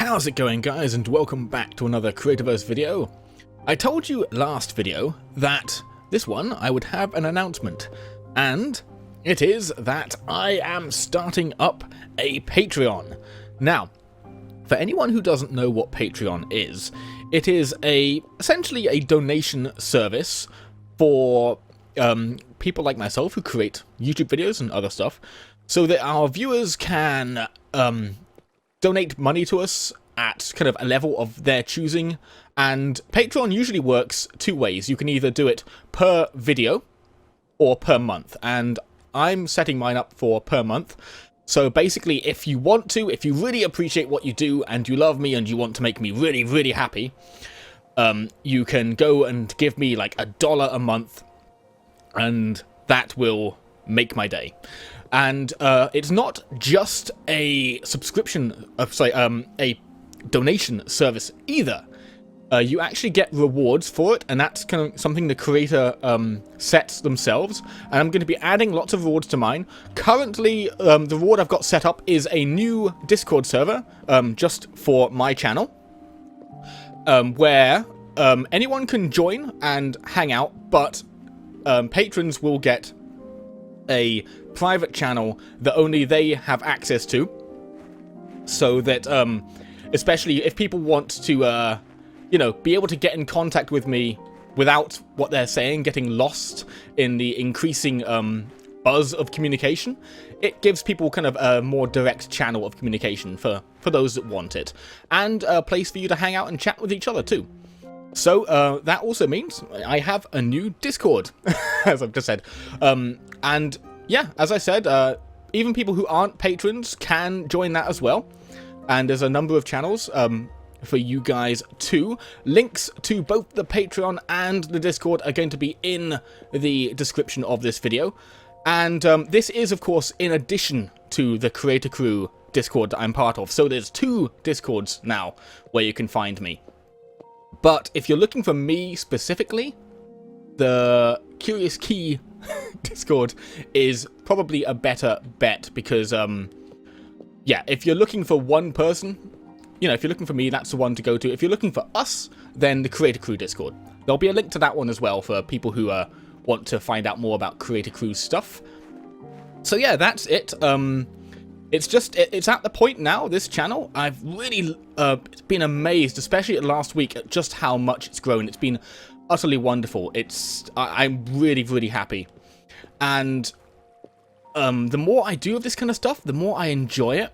How's it going, guys, and welcome back to another Creativerse video. I told you last video that this one I would have an announcement, and it is that I am starting up a Patreon. Now, for anyone who doesn't know what Patreon is, it is essentially a donation service for people like myself who create YouTube videos and other stuff, so that our viewers can donate money to us at kind of a level of their choosing. And Patreon usually works two ways. You can either do it per video or per month, and I'm setting mine up for per month. So basically, if you want to, if you really appreciate what you do and you love me and you want to make me really, really happy, you can go and give me like $1 a month, and that will make my day. And it's not just a subscription, a donation service either. You actually get rewards for it, and that's kind of something the creator sets themselves. And I'm going to be adding lots of rewards to mine. Currently, the reward I've got set up is a new Discord server just for my channel, where anyone can join and hang out, but patrons will get a private channel that only they have access to, so that especially if people want to be able to get in contact with me without what they're saying getting lost in the increasing buzz of communication, it gives people kind of a more direct channel of communication for those that want it, and a place for you to hang out and chat with each other too. So that also means I have a new Discord, as I've just said. And yeah, as I said, even people who aren't patrons can join that as well. And there's a number of channels for you guys too. Links to both the Patreon and the Discord are going to be in the description of this video. And this is, of course, in addition to the Creator Crew Discord that I'm part of. So there's two Discords now where you can find me. But if you're looking for me specifically, the CuriousKey Discord is probably a better bet, because yeah, if you're looking for one person, if you're looking for me, that's the one to go to. If you're looking for us, then the Creator Crew Discord. There'll be a link to that one as well for people who want to find out more about Creator Crew stuff. So yeah, that's it. It's at the point now, this channel, I've really been amazed, especially last week, at just how much it's grown. It's been utterly wonderful. I'm really, really happy. And the more I do of this kind of stuff, the more I enjoy it,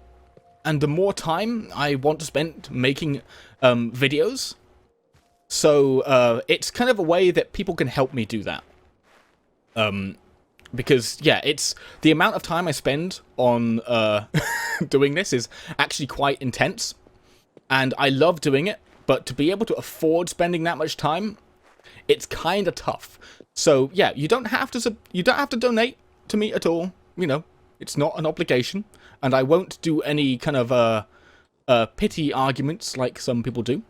and the more time I want to spend making videos. So it's kind of a way that people can help me do that. Because, yeah, it's the amount of time I spend on doing this is actually quite intense, and I love doing it, but to be able to afford spending that much time, it's kind of tough. So, yeah, you don't have to donate to me at all. It's not an obligation, and I won't do any kind of pity arguments like some people do.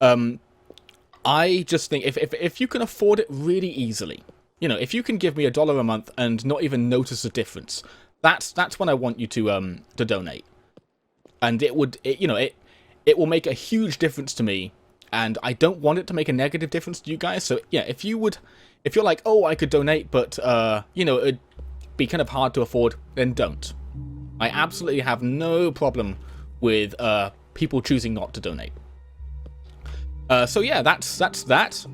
I just think if you can afford it really easily, if you can give me $1 a month and not even notice a difference, that's when I want you to donate. And it will make a huge difference to me, and I don't want it to make a negative difference to you guys. So yeah, if you're like, oh, I could donate, but it'd be kind of hard to afford, then don't. I absolutely have no problem with people choosing not to donate. So yeah, that's that.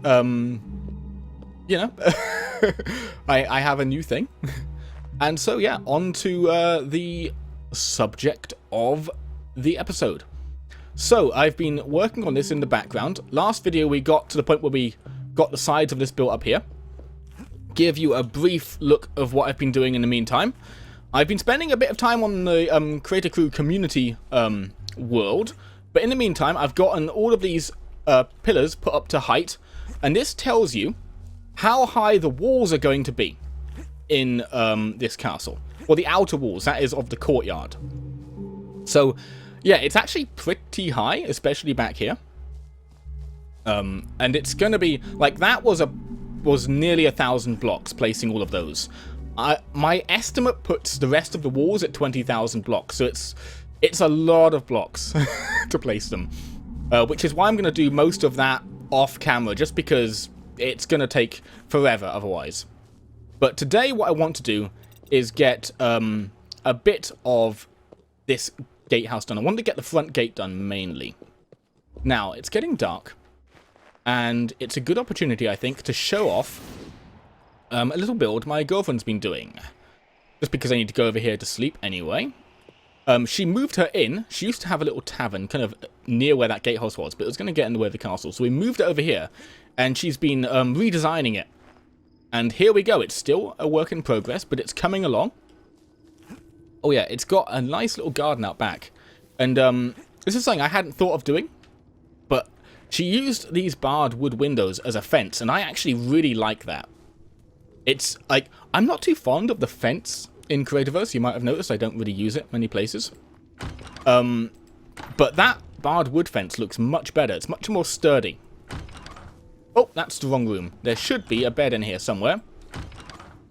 I have a new thing. And so, yeah, on to the subject of the episode. So, I've been working on this in the background. Last video, we got to the point where we got the sides of this built up here. Give you a brief look of what I've been doing in the meantime. I've been spending a bit of time on the Creator Crew community world. But in the meantime, I've gotten all of these pillars put up to height. And this tells you how high the walls are going to be in this castle. Or the outer walls, that is, of the courtyard. So, yeah, it's actually pretty high, especially back here. And it's going to be, like, that was nearly 1,000 blocks, placing all of those. My estimate puts the rest of the walls at 20,000 blocks, so it's a lot of blocks to place them. Which is why I'm going to do most of that off camera, just because it's going to take forever otherwise. But today what I want to do is get a bit of this gatehouse done. I want to get the front gate done mainly. Now, it's getting dark, and it's a good opportunity, I think, to show off a little build my girlfriend's been doing. Just because I need to go over here to sleep anyway. She moved her in. She used to have a little tavern kind of near where that gatehouse was, but it was going to get in the way of the castle. So we moved it over here, and she's been redesigning it. And here we go. It's still a work in progress, but it's coming along. Oh yeah, it's got a nice little garden out back. And this is something I hadn't thought of doing, but she used these barred wood windows as a fence, and I actually really like that. It's like, I'm not too fond of the fence in Creativerse. You might have noticed I don't really use it many places. But that barred wood fence looks much better. It's much more sturdy. Oh, that's the wrong room. There should be a bed in here somewhere.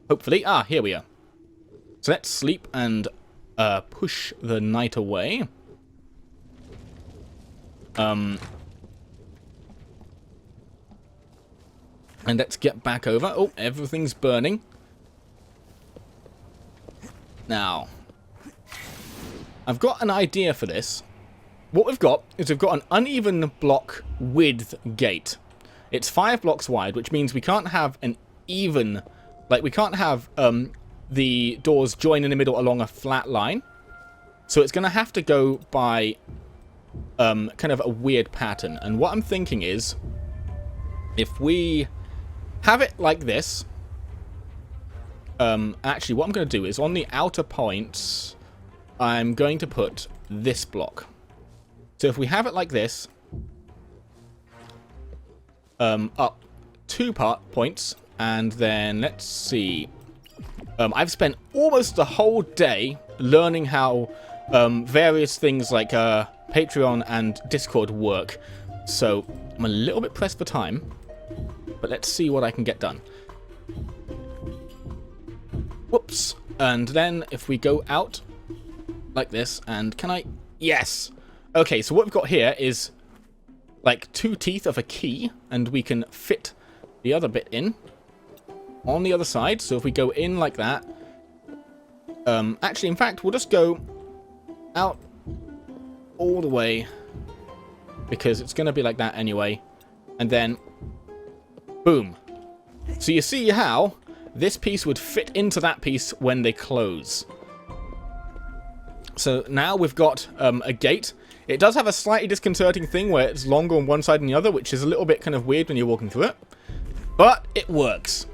Hopefully. Ah, here we are. So let's sleep and push the night away. And let's get back over. Oh, everything's burning. Now, I've got an idea for this. What we've got is we've got an uneven block width gate. It's 5 blocks wide, which means we can't have an even... Like, we can't have the doors join in the middle along a flat line. So it's going to have to go by kind of a weird pattern. And what I'm thinking is, if we have it like this... actually, what I'm going to do is, on the outer points, I'm going to put this block. So if we have it like this, up 2 points, and then, let's see, I've spent almost the whole day learning how various things like Patreon and Discord work, so I'm a little bit pressed for time, but let's see what I can get done. Whoops. And then if we go out like this, and can I... Yes! Okay, so what we've got here is like 2 teeth of a key, and we can fit the other bit in on the other side. So if we go in like that... actually, in fact, we'll just go out all the way, because it's going to be like that anyway. And then... Boom. So you see how... this piece would fit into that piece when they close. So now we've got a gate. It does have a slightly disconcerting thing where it's longer on one side than the other, which is a little bit kind of weird when you're walking through it. But it works.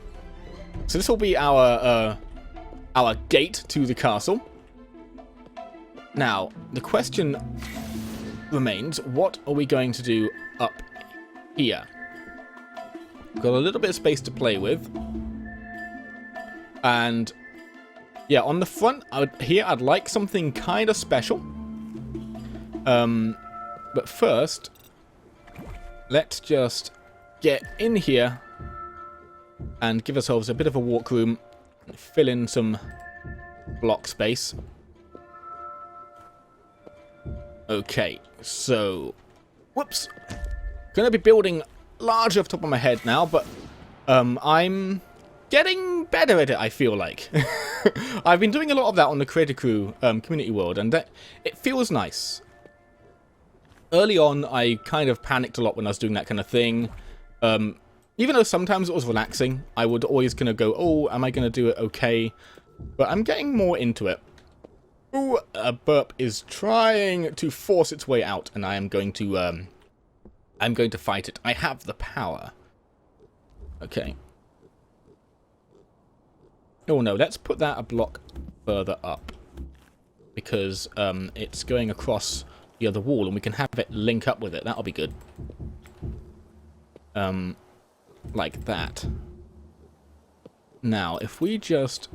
So this will be our gate to the castle. Now, the question remains, what are we going to do up here? We've got a little bit of space to play with. And yeah, on the front here, I'd like something kind of special. But first, let's just get in here and give ourselves a bit of a walk room, fill in some block space. Okay, so whoops, gonna be building large off the top of my head now, but I'm getting better at it, I feel like. I've been doing a lot of that on the Creator Crew community world, and it feels nice. Early on, I kind of panicked a lot when I was doing that kind of thing. Even though sometimes it was relaxing, I would always kind of go, oh, am I going to do it okay? But I'm getting more into it. Ooh, a burp is trying to force its way out, and I am going to fight it. I have the power. Okay. Oh no, let's put that a block further up, because it's going across the other wall, and we can have it link up with it. That'll be good. Like that. Now, if we just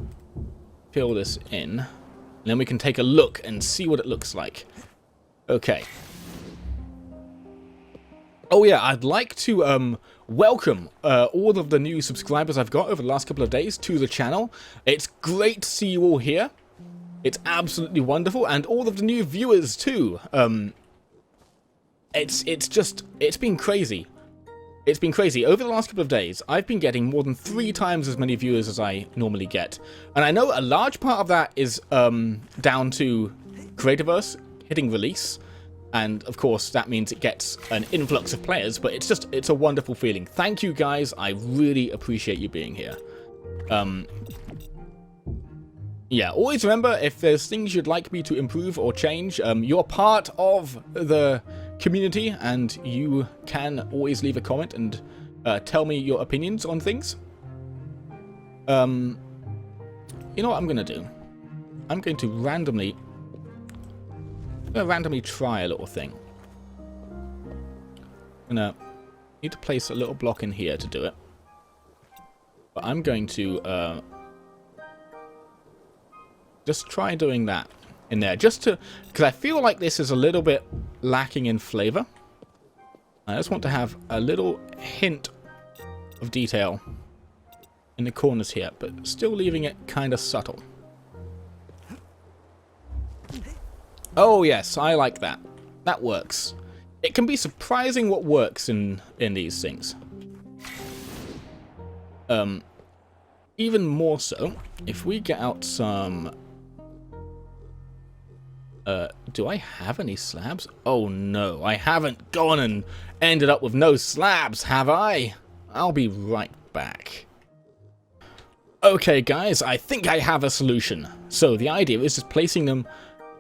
fill this in, then we can take a look and see what it looks like. Okay. Oh yeah, I'd like to welcome all of the new subscribers I've got over the last couple of days to the channel. It's great to see you all here. It's absolutely wonderful, and all of the new viewers too. it's been crazy. It's been crazy. Over the last couple of days, I've been getting more than 3 times as many viewers as I normally get. And I know a large part of that is down to Creativerse hitting release. And, of course, that means it gets an influx of players. But it's a wonderful feeling. Thank you, guys. I really appreciate you being here. Yeah, always remember, if there's things you'd like me to improve or change, you're part of the community, and you can always leave a comment and tell me your opinions on things. You know what I'm going to do? I'm going to randomly try a little thing. I'm going to need to place a little block in here to do it. But I'm going to just try doing that in there, just to, because I feel like this is a little bit lacking in flavor. I just want to have a little hint of detail in the corners here, but still leaving it kind of subtle. Oh yes, I like that. That works. It can be surprising what works in these things. Even more so, if we get out some... do I have any slabs? Oh no, I haven't gone and ended up with no slabs, have I? I'll be right back. Okay guys, I think I have a solution. So the idea is just placing them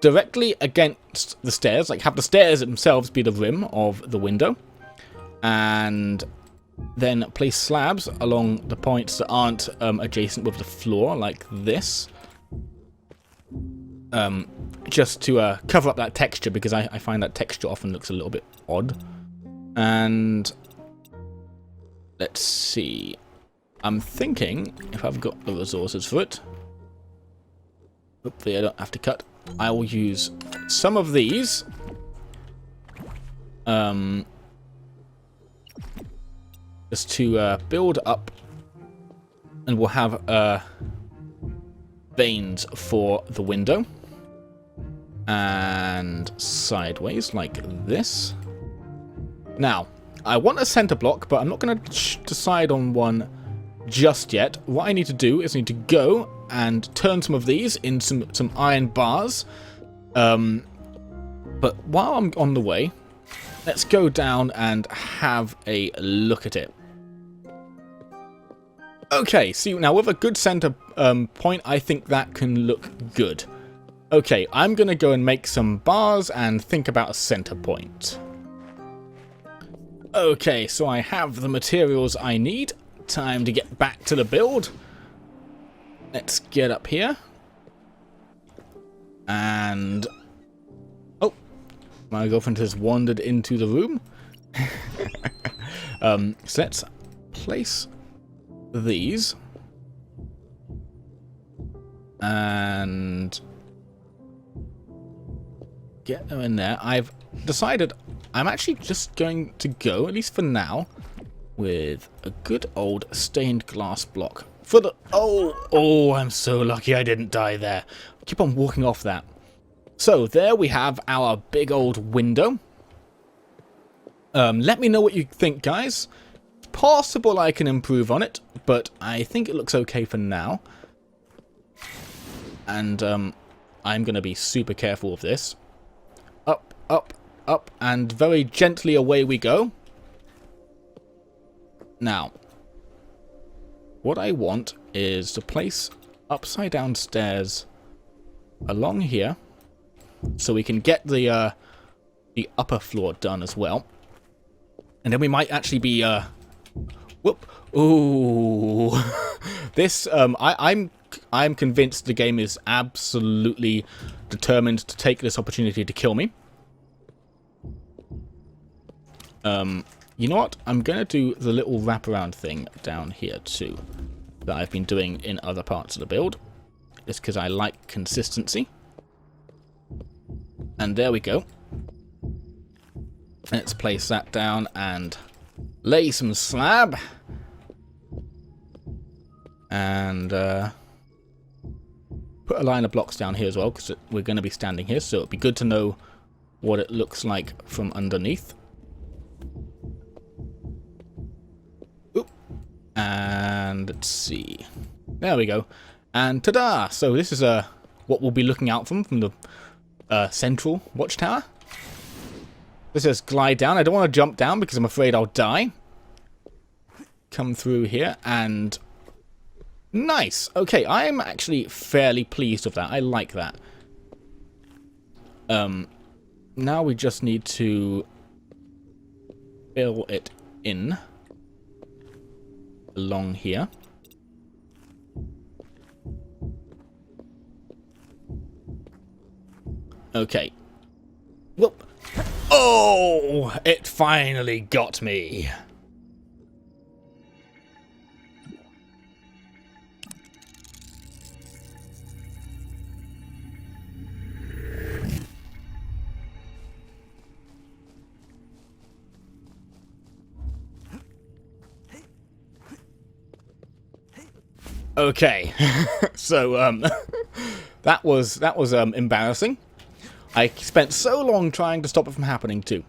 directly against the stairs, like have the stairs themselves be the rim of the window, and then place slabs along the points that aren't adjacent with the floor, like this. Just to cover up that texture, because I find that texture often looks a little bit odd. And let's see. I'm thinking, if I've got the resources for it, hopefully I don't have to cut, I will use some of these. Just to build up, and we'll have veins for the window. And sideways like this. Now, I want a center block, but I'm not going to decide on one just yet. What I need to do is I need to go and turn some of these into some iron bars. But while I'm on the way, let's go down and have a look at it. Okay, see, now with a good center point, I think that can look good. Okay, I'm going to go and make some bars and think about a center point. Okay, so I have the materials I need. Time to get back to the build. Let's get up here. And... oh, my girlfriend has wandered into the room. So let's place these. And... get them in there. I've decided I'm actually just going to go, at least for now, with a good old stained glass block. For the... oh, I'm so lucky I didn't die there. Keep on walking off that. So, there we have our big old window. Let me know what you think, guys. It's possible I can improve on it, but I think it looks okay for now. And, I'm going to be super careful with this. Up, up, up, and very gently away we go. Now, what I want is to place upside down stairs along here, so we can get the upper floor done as well. And then we might actually be, whoop, ooh, this, I'm convinced the game is absolutely determined to take this opportunity to kill me. You know what? I'm going to do the little wraparound thing down here too, that I've been doing in other parts of the build, just because I like consistency. And there we go. Let's place that down and lay some slab. And put a line of blocks down here as well, because we're going to be standing here, so it'd be good to know what it looks like from underneath. And let's see. There we go. And ta-da! So this is what we'll be looking out from the central watchtower. This says glide down. I don't want to jump down because I'm afraid I'll die. Come through here and... Nice! Okay, I'm actually fairly pleased with that. I like that. Now we just need to fill it in along here. Okay. Whoop. Oh! It finally got me. Okay, so that was embarrassing. I spent so long trying to stop it from happening too.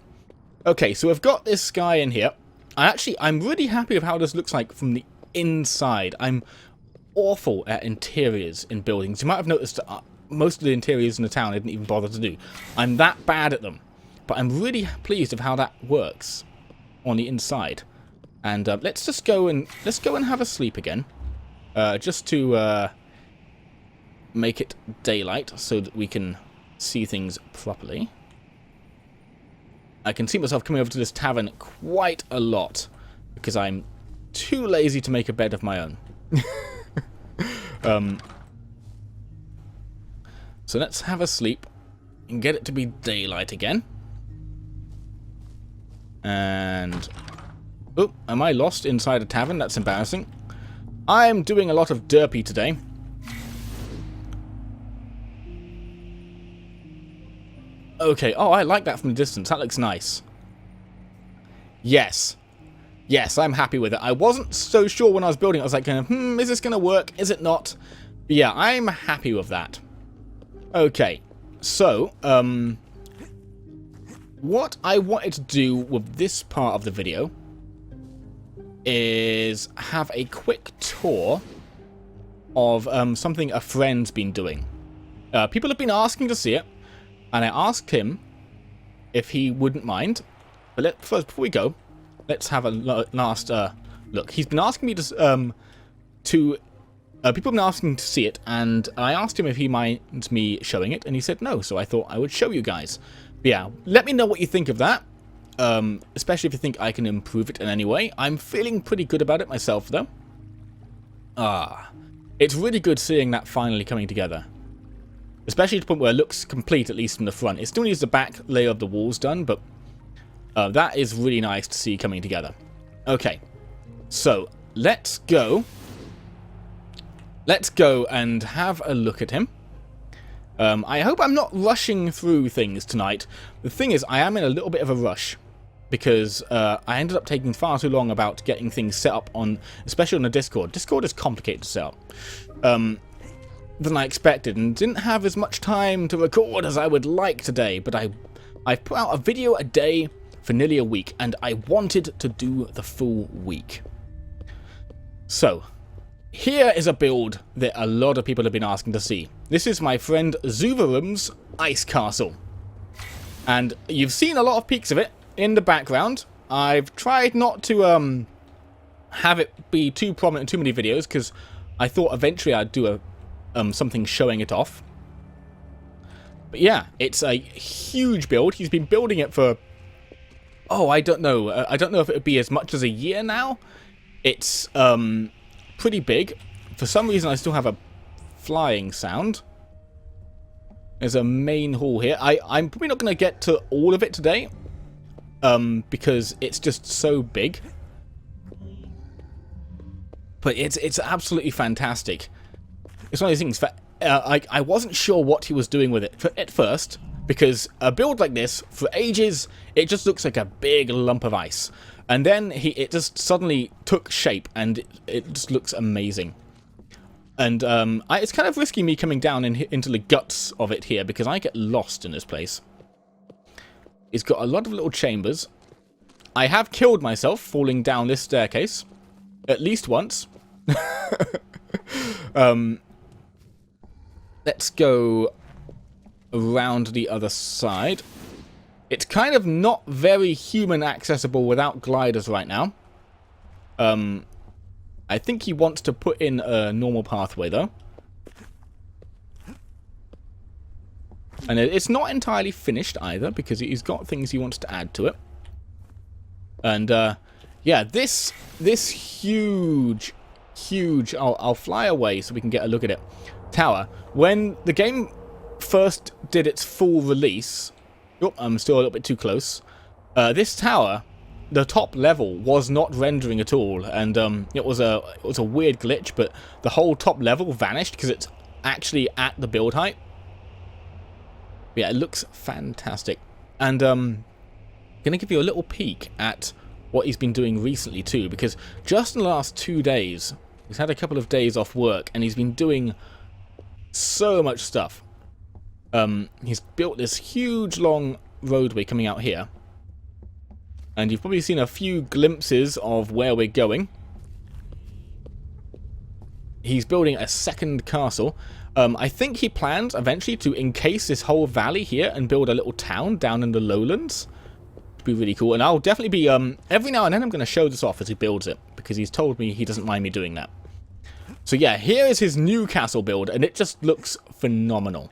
Okay, so we've got this guy in here. I'm really happy with how this looks like from the inside. I'm awful at interiors in buildings. You might have noticed most of the interiors in the town I didn't even bother to do. I'm that bad at them, but I'm really pleased with how that works on the inside. And let's go and have a sleep again. Just to make it daylight so that we can see things properly. I can see myself coming over to this tavern quite a lot because I'm too lazy to make a bed of my own. So let's have a sleep and get it to be daylight again. And... Oh, am I lost inside a tavern? That's embarrassing. I'm doing a lot of derpy today. Okay, oh, I like that from the distance. That looks nice. Yes. Yes, I'm happy with it. I wasn't so sure when I was building it. I was like, is this going to work? Is it not? But yeah, I'm happy with that. Okay, so, what I wanted to do with this part of the video is have a quick tour of something a friend's been doing. People have been asking to see it, and I asked him if he wouldn't mind. But first, before we go, let's have a last look. He's been asking me to people have been asking to see it, and I asked him if he minds me showing it, and he said no, so I thought I would show you guys. But yeah, let me know what you think of that. Especially if you think I can improve it in any way. I'm feeling pretty good about it myself, though. It's really good seeing that finally coming together. Especially to the point where it looks complete, at least from the front. It still needs the back layer of the walls done, but that is really nice to see coming together. Okay, so let's go. Let's go and have a look at him. I hope I'm not rushing through things tonight. The thing is, I am in a little bit of a rush. Because I ended up taking far too long about getting things set up on, especially on the Discord. Discord is complicated to set up than I expected, and didn't have as much time to record as I would like today. But I've put out a video a day for nearly a week, and I wanted to do the full week. So, here is a build that a lot of people have been asking to see. This is my friend Zuvarum's Ice Castle. And you've seen a lot of peeks of it in the background. I've tried not to have it be too prominent in too many videos, because I thought eventually I'd do something showing it off. But yeah, it's a huge build. He's been building it for... Oh, I don't know. I don't know if it would be as much as a year now. It's pretty big. For some reason, I still have a flying sound. There's a main hall here. I'm probably not going to get to all of it today. Because it's just so big. But it's absolutely fantastic. It's one of these things. I wasn't sure what he was doing with it at first, because a build like this, for ages, it just looks like a big lump of ice. And then it just suddenly took shape, and it just looks amazing. And it's kind of risky me coming down into the guts of it here, because I get lost in this place. It's got a lot of little chambers. I have killed myself falling down this staircase. at least once. Let's go around the other side. It's kind of not very human accessible without gliders right now. I think he wants to put in a normal pathway, though. And it's not entirely finished either, because he's got things he wants to add to it. And, yeah, this huge, I'll fly away so we can get a look at it, tower. When the game first did its full release... Oh, I'm still a little bit too close. This tower, the top level, was not rendering at all, and it was a weird glitch, but the whole top level vanished because it's actually at the build height. Yeah, it looks fantastic. And gonna give you a little peek at what he's been doing recently too, because just in the last 2 days, he's had a couple of days off work, and he's been doing so much stuff. He's built this huge long roadway coming out here. And you've probably seen a few glimpses of where we're going. He's building a second castle. I think he plans eventually to encase this whole valley here and build a little town down in the lowlands. It'd be really cool. And I'll definitely be, every now and then I'm going to show this off as he builds it, because he's told me he doesn't mind me doing that. So yeah, here is his new castle build, and it just looks phenomenal.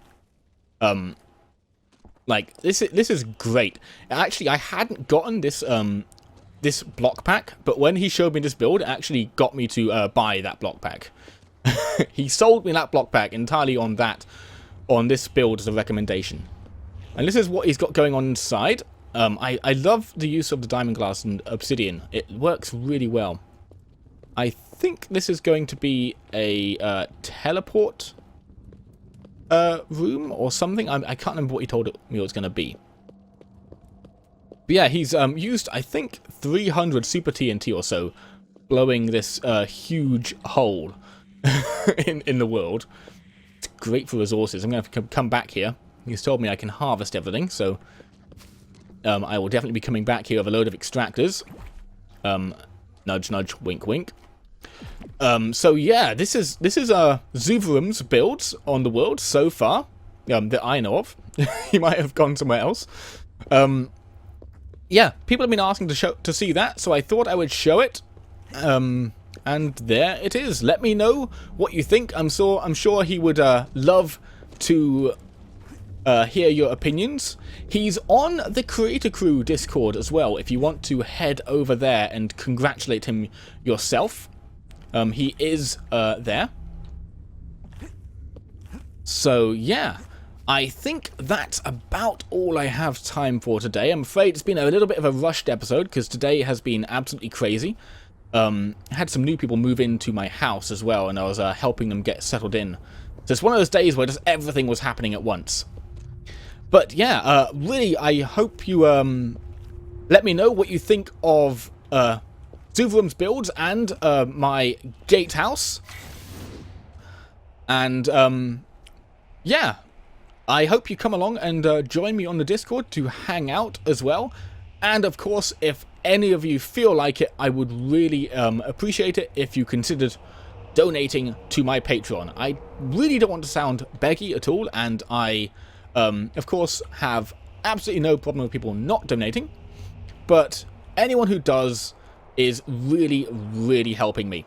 Like, this is great. Actually, I hadn't gotten this this block pack, but when he showed me this build, it actually got me to buy that block pack. He sold me that block pack entirely on this build as a recommendation. And this is what he's got going on inside. I love the use of the diamond glass and obsidian. It works really well. I think this is going to be a teleport room or something. I can't remember what he told me it was going to be. But yeah, he's used, I think, 300 super TNT or so, blowing this huge hole in the world. It's great for resources. I'm going to have to come back here. He's told me I can harvest everything, so I will definitely be coming back here with a load of extractors. Nudge, nudge, wink, wink. So yeah, this is Zuvrum's builds on the world so far, that I know of. He might have gone somewhere else. Yeah, people have been asking to see that, so I thought I would show it. And there it is. Let me know what you think. I'm sure he would love to hear your opinions. He's on the Creator Crew Discord as well, if you want to head over there and congratulate him yourself. He is there. So, yeah. I think that's about all I have time for today. I'm afraid it's been a little bit of a rushed episode, because today has been absolutely crazy. I had some new people move into my house as well, and I was helping them get settled in. So it's one of those days where just everything was happening at once. But, yeah, really, I hope you let me know what you think of Zuvrum's builds and my gatehouse. And, yeah, I hope you come along and join me on the Discord to hang out as well. And, of course, if any of you feel like it, I would really appreciate it if you considered donating to my Patreon. I really don't want to sound beggy at all, and I, of course, have absolutely no problem with people not donating. But anyone who does is really, really helping me.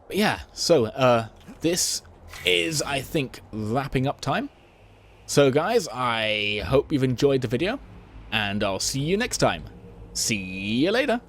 But yeah, so this is, I think, wrapping up time. So guys, I hope you've enjoyed the video, and I'll see you next time. See you later.